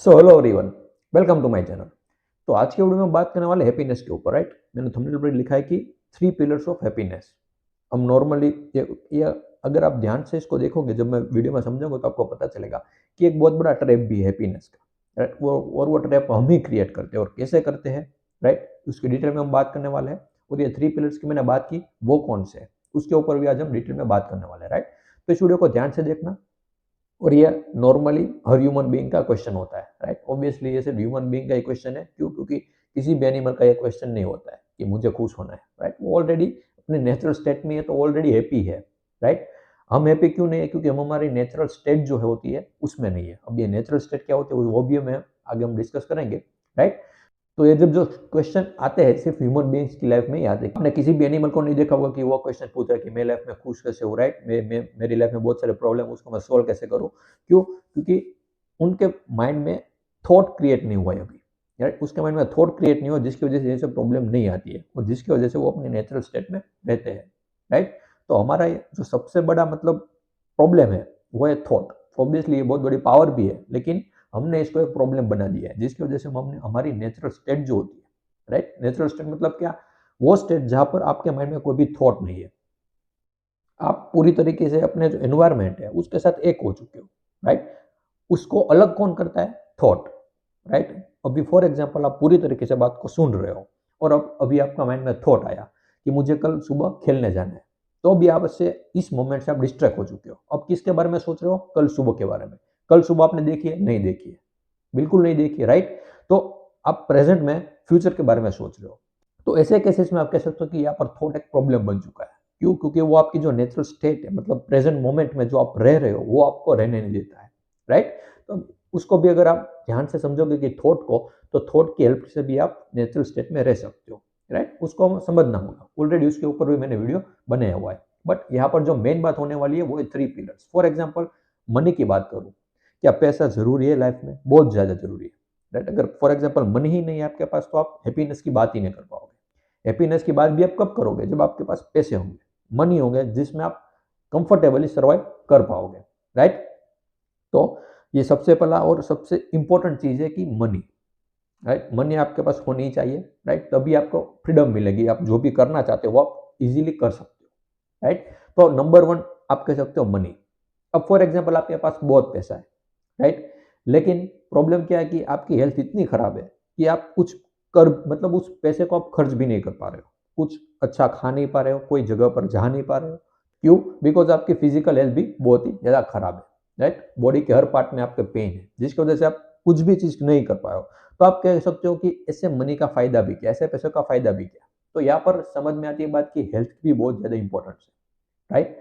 So hello everyone, welcome to my channel. तो आज की वीडियो में बात करने वाले हैप्पीनेस के ऊपर, राइट। मैंने थंबनेल पर लिखा है कि 3 पिलर्स ऑफ हैप्पीनेस। हम नॉर्मली ये अगर आप ध्यान से इसको देखोगे, जब मैं वीडियो में समझाऊंगा तो आपको पता चलेगा कि एक बहुत बड़ा ट्रैप भी है हैप्पीनेस का, राइट। वो ट्रैप हम ही क्रिएट करते हैं, और कैसे करते हैं, राइट, उसकी डिटेल में हम बात करने वाले हैं। और ये 3 पिलर्स की मैंने बात की, वो कौन से है उसके ऊपर भी आज हम डिटेल में बात करने वाले हैं, राइट। तो इस वीडियो को ध्यान से देखना। और ये नॉर्मली हर ह्यूमन बीइंग का क्वेश्चन होता है, राइट। ऑब्वियसली ये सिर्फ ह्यूमन बीइंग का ही क्वेश्चन है। क्यों? क्योंकि किसी भी एनिमल का ये क्वेश्चन नहीं होता है कि मुझे खुश होना है, राइट। वो ऑलरेडी अपने नेचुरल स्टेट में है, तो ऑलरेडी हैप्पी है, राइट। हम हैप्पी क्यों नहीं है? क्योंकि हम हमारी नेचुरल स्टेट जो है होती है उसमें नहीं है। अब ये नेचुरल स्टेट क्या होती है वो भी हमें आगे हम डिस्कस करेंगे, राइट। तो ये जब जो क्वेश्चन आते हैं सिर्फ ह्यूमन बीइंग्स की लाइफ में ही आते हैं। आपने किसी भी एनिमल को नहीं देखा होगा कि वो क्वेश्चन पूछ रहा है कि मेरी लाइफ में खुश कैसे हो, राइट। मेरी लाइफ में बहुत सारे प्रॉब्लम, उसको मैं सोल्व कैसे करूँ। क्यों? क्योंकि उनके माइंड में थॉट क्रिएट नहीं हुआ है अभी, राइट। उसके माइंड में थॉट क्रिएट नहीं हुआ जिसकी वजह से ये सब प्रॉब्लम नहीं आती है, और जिसकी वजह से वो अपने नेचुरल स्टेट में रहते हैं, राइट। तो हमारा जो सबसे बड़ा मतलब प्रॉब्लम है वो है थॉट। ऑब्वियसली ये बहुत बड़ी पावर भी है, लेकिन हमने इसको एक प्रॉब्लम बना दिया है, जिसकी वजह से हमने हमारी नेचुरल स्टेट जो होती है, राइट। नेचुरल स्टेट मतलब क्या? वो स्टेट जहां पर आपके माइंड में कोई भी थॉट नहीं है, आप पूरी तरीके से अपने जो एनवायरमेंट है उसके साथ एक हो चुके हो, राइट। उसको अलग कौन करता है? Thought, right. अभी फॉर एग्जाम्पल आप पूरी तरीके से बात को सुन रहे हो, और अब अभी आपका माइंड में थॉट आया कि मुझे कल सुबह खेलने जाना है। तो अभी आप इससे इस मोमेंट से आप डिस्ट्रैक्ट हो चुके हो। अब किसके बारे में सोच रहे हो? कल सुबह के बारे में। कल सुबह आपने देखी है? नहीं देखी है, बिल्कुल नहीं देखी, राइट। तो आप प्रेजेंट में फ्यूचर के बारे में सोच रहे हो। तो ऐसे केसेस में आप कह सकते हो कि यहाँ पर थॉट एक प्रॉब्लम बन चुका है। क्यों? क्योंकि वो आपकी जो नेचुरल स्टेट है, मतलब प्रेजेंट मोमेंट में जो आप रह रहे हो वो आपको रहने नहीं देता है, राइट। तो उसको भी अगर आप ध्यान से समझोगे कि थॉट को, तो थॉट की हेल्प से भी आप नेचुरल स्टेट में रह सकते हो, राइट। उसको हमें समझना होगा। ऑलरेडी उसके ऊपर भी मैंने वीडियो बनाया हुआ है। बट यहाँ पर जो मेन बात होने वाली है वो है 3 पिलर्स। फॉर एग्जाम्पल मनी की बात करूँ, क्या पैसा जरूरी है लाइफ में? बहुत ज्यादा जरूरी है, राइट। अगर फॉर एग्जाम्पल मनी ही नहीं है आपके पास, तो आप हैप्पीनेस की बात ही नहीं कर पाओगे। हैप्पीनेस की बात भी आप कब करोगे? जब आपके पास पैसे होंगे, मनी होंगे, जिसमें आप कंफर्टेबली सर्वाइव कर पाओगे, राइट। तो ये सबसे पहला और सबसे इंपॉर्टेंट चीज है कि मनी, राइट। मनी आपके पास होनी ही चाहिए, राइट। तभी आपको फ्रीडम मिलेगी, आप जो भी करना चाहते हो वो आप इजीली कर सकते हो, राइट। तो नंबर 1 आप कह सकते हो मनी। अब फॉर एग्जाम्पल आपके पास बहुत पैसा है, राइट। लेकिन प्रॉब्लम क्या है कि आपकी हेल्थ इतनी खराब है कि आप कुछ कर, मतलब उस पैसे को आप खर्च भी नहीं कर पा रहे हो, कुछ अच्छा खा नहीं पा रहे हो, कोई जगह पर जा नहीं पा रहे हो। क्यों? बिकॉज आपकी फिजिकल हेल्थ भी बहुत ही ज्यादा खराब है, राइट। बॉडी के हर पार्ट में आपके पेन है, जिसकी वजह से आप कुछ भी चीज नहीं कर पा रहे हो। तो आप कह सकते हो कि ऐसे मनी का फायदा भी क्या, ऐसे पैसों का फायदा भी क्या। तो यहाँ पर समझ में आती है बात की हेल्थ भी बहुत ज्यादा इंपॉर्टेंट है, राइट।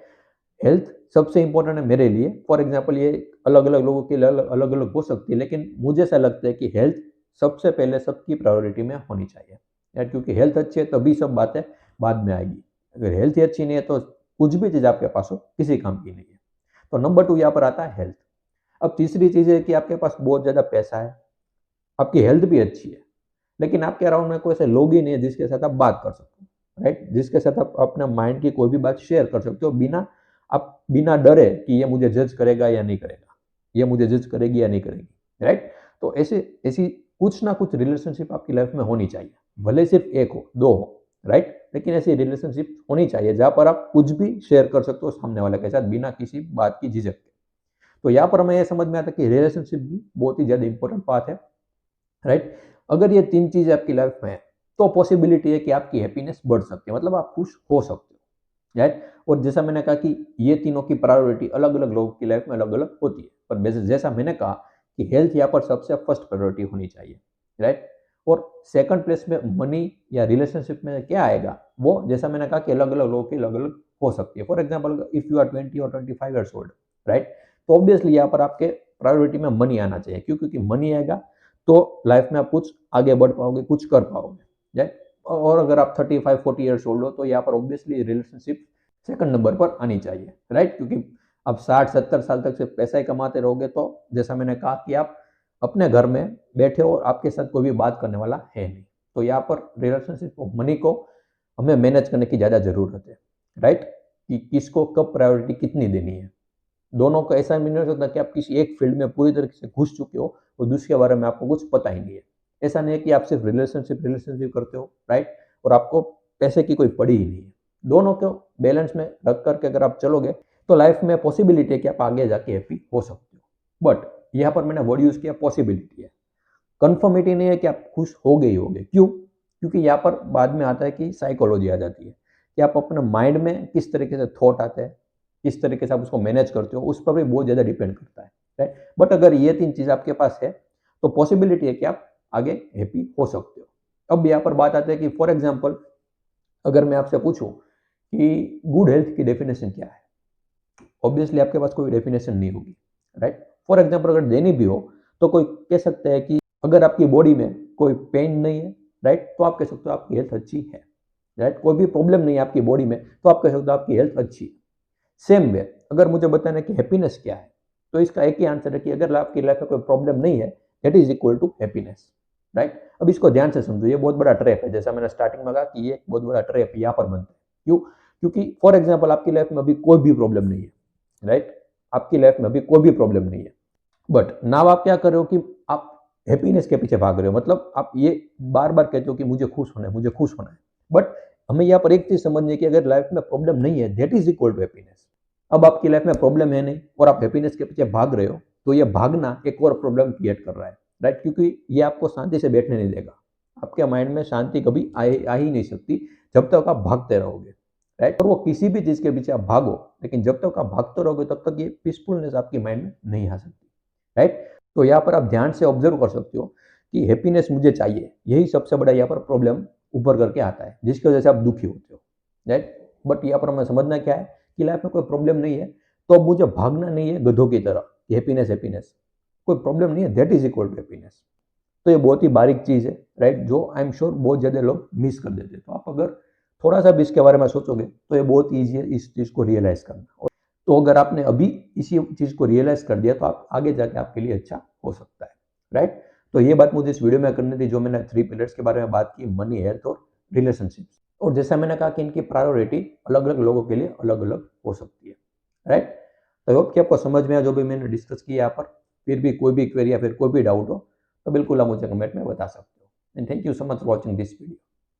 हेल्थ सबसे इंपॉर्टेंट है मेरे लिए। फॉर एग्जाम्पल ये अलग अलग लोगों के लिए अलग अलग हो सकती है, लेकिन मुझे ऐसा लगता है कि हेल्थ सबसे पहले सबकी प्रायोरिटी में होनी चाहिए, यार। क्योंकि हेल्थ अच्छी है तभी सब बातें बाद में आएगी। अगर हेल्थ ही अच्छी नहीं है तो कुछ भी चीज आपके पास हो किसी काम की नहीं है। तो नंबर 2 यहाँ पर आता है हेल्थ। अब तीसरी चीज है कि आपके पास बहुत ज्यादा पैसा है, आपकी हेल्थ भी अच्छी है, लेकिन आपके अराउंड में कोई ऐसे लोग ही नहीं है जिसके साथ आप बात कर सकते हो, राइट। जिसके साथ आप अपना माइंड की कोई भी बात शेयर कर सकते हो, बिना डरे कि ये मुझे जज करेगा या नहीं करेगा, ये मुझे जज करेगी या नहीं करेगी, राइट। तो ऐसे ऐसी कुछ ना कुछ रिलेशनशिप आपकी लाइफ में होनी चाहिए, भले सिर्फ एक हो, दो हो, राइट। लेकिन ऐसी रिलेशनशिप होनी चाहिए जहां पर आप कुछ भी शेयर कर सकते हो सामने वाले के साथ बिना किसी बात की झिझक के। तो यहाँ पर हमें यह समझ में आता है कि रिलेशनशिप भी बहुत ही ज्यादा इंपॉर्टेंट पार्ट है, राइट। अगर ये 3 चीजें आपकी लाइफ में है, तो पॉसिबिलिटी है कि आपकी हैप्पीनेस बढ़ सकती है, मतलब आप खुश हो सकते हो, राइट। और जैसा मैंने कहा कि ये तीनों की प्रायोरिटी अलग अलग लोगों की लाइफ में अलग अलग होती है, पर जैसा मैंने कहा कि हेल्थ यहाँ पर सबसे फर्स्ट प्रायोरिटी होनी चाहिए, राइट। और सेकंड प्लेस में मनी या रिलेशनशिप में क्या आएगा, वो जैसा मैंने कहा कि अलग अलग लोगों की अलग अलग हो सकती है। For example if you are 20 और 25 ईयर्स ओल्ड, राइट, तो ऑब्वियसली यहाँ पर आपके प्रायोरिटी में मनी आना चाहिए। क्यों? क्योंकि मनी आएगा तो लाइफ में आप कुछ आगे बढ़ पाओगे, कुछ कर पाओगे, राइट। और अगर आप 35-40 ईयर्स ओल्ड हो तो यहाँ पर ऑब्वियसली रिलेशनशिप सेकंड नंबर पर आनी चाहिए, राइट। क्योंकि आप 60-70 साल तक सिर्फ पैसा ही कमाते रहोगे तो जैसा मैंने कहा कि आप अपने घर में बैठे हो और आपके साथ कोई भी बात करने वाला है नहीं। तो यहाँ पर रिलेशनशिप ऑफ मनी को हमें मैनेज करने की ज्यादा जरूरत है, राइट। कि किसको कब प्रायोरिटी कितनी देनी है। दोनों को ऐसा भी नहीं हो सकता कि आप किसी एक फील्ड में पूरी तरीके से घुस चुके हो और दूसरे के बारे में आपको कुछ पता ही नहीं है। ऐसा नहीं है कि आप सिर्फ रिलेशनशिप करते हो, राइट, और आपको पैसे की कोई पड़ी ही नहीं है। दोनों को बैलेंस में रख करके अगर आप चलोगे तो लाइफ में पॉसिबिलिटी है कि आप आगे जाके हैप्पी हो सकते हो। बट यहाँ पर मैंने वर्ड यूज किया पॉसिबिलिटी है, कन्फर्मिटी नहीं है कि आप खुश हो गए ही होगे। क्यों? क्योंकि यहाँ पर बाद में आता है कि साइकोलॉजी आ जाती है कि आप अपने माइंड में किस तरीके से थॉट आते हैं, किस तरीके से आप उसको मैनेज करते हो, उस पर भी बहुत ज़्यादा डिपेंड करता है, राइट। बट अगर ये 3 चीज़ आपके पास है तो पॉसिबिलिटी है कि आप आगे हैप्पी हो सकते हो। अब यहाँ पर बात आती है कि फॉर एग्जाम्पल अगर मैं आपसे पूछूं कि गुड हेल्थ की डेफिनेशन क्या है, ऑब्वियसली आपके पास कोई डेफिनेशन नहीं होगी, राइट। फॉर एग्जाम्पल अगर देनी भी हो तो कोई कह सकता है कि अगर आपकी बॉडी में कोई पेन नहीं है, राइट, तो आप कह सकते हो आपकी हेल्थ अच्छी है, राइट। कोई भी प्रॉब्लम नहीं है आपकी बॉडी में तो आप कह सकते हो आपकी हेल्थ अच्छी है। सेम वे अगर मुझे बताना है कि हैप्पीनेस क्या है तो इसका एक ही आंसर है कि अगर आपकी लाइफ में कोई प्रॉब्लम नहीं है that is equal to happiness, right. अब इसको ध्यान से समझो, ये बहुत बड़ा ट्रैप है, जैसा मैंने स्टार्टिंग में कहा कि ये बहुत बड़ा ट्रैप यहाँ पर बनता है। क्यों? क्योंकि फॉर एग्जाम्पल आपकी लाइफ में अभी कोई भी प्रॉब्लम नहीं है, राइट, आपकी लाइफ में अभी कोई भी प्रॉब्लम नहीं है, बट नाउ आप क्या कर रहे हो कि आप हैप्पीनेस के पीछे भाग रहे हो, मतलब आप ये बार बार कहते हो कि मुझे खुश होना है, मुझे खुश होना है। बट हमें यहाँ पर एक चीज समझनी है कि अगर लाइफ में प्रॉब्लम नहीं है that is equal to happiness. अब आपकी लाइफ में प्रॉब्लम है नहीं और आप हैप्पीनेस के पीछे भाग रहे हो तो ये भागना एक और प्रॉब्लम क्रिएट कर रहा है, राइट, क्योंकि ये आपको शांति से बैठने नहीं देगा। आपके माइंड में शांति कभी आ ही नहीं सकती जब तक आप भागते रहोगे, राइट। और वो किसी भी चीज के पीछे आप भागो, लेकिन जब तक आप भागते रहोगे तब तक ये पीसफुलनेस आपकी माइंड में नहीं आ सकती, राइट। तो यहाँ पर आप ध्यान से ऑब्जर्व कर सकते हो कि हैप्पीनेस मुझे चाहिए, यही सबसे बड़ा यहाँ पर प्रॉब्लम उभर करके आता है जिसकी वजह से आप दुखी होते हो, राइट। बट यहाँ पर हमें समझना क्या है कि लाइफ में कोई प्रॉब्लम नहीं है तो अब मुझे भागना नहीं है गधों की तरह, हैप्पीनेस हैप्पीनेस, कोई प्रॉब्लम नहीं है that is equal to happiness. तो ये बहुत ही बारीक चीज़ है, राइट, जो आई एम श्योर बहुत ज़्यादा लोग मिस कर देते हैं। तो आप अगर थोड़ा सा भी इसके बारे में सोचोगे तो ये बहुत ईजी है इस चीज़ को रियलाइज़ करना। तो अगर आपने अभी इसी चीज़ को रियलाइज़ कर दिया तो आप आगे जाके आपके लिए अच्छा हो सकता है, राइट। तो ये बात मुझे इस वीडियो में करनी थी जो मैंने 3 पिलर्स के बारे में बात की, मनी, हेल्थ और रिलेशनशिप्स। और जैसा मैंने कहा कि इनकी प्रायोरिटी अलग अलग लोगों के लिए अलग अलग हो सकती है, राइट। तो होप कि आपको समझ में आया जो भी मैंने डिस्कस किया यहाँ पर। फिर भी कोई भी क्वेरी या फिर कोई भी डाउट हो तो बिल्कुल आप मुझे कमेंट में बता सकते हो। And thank you so much for watching this video.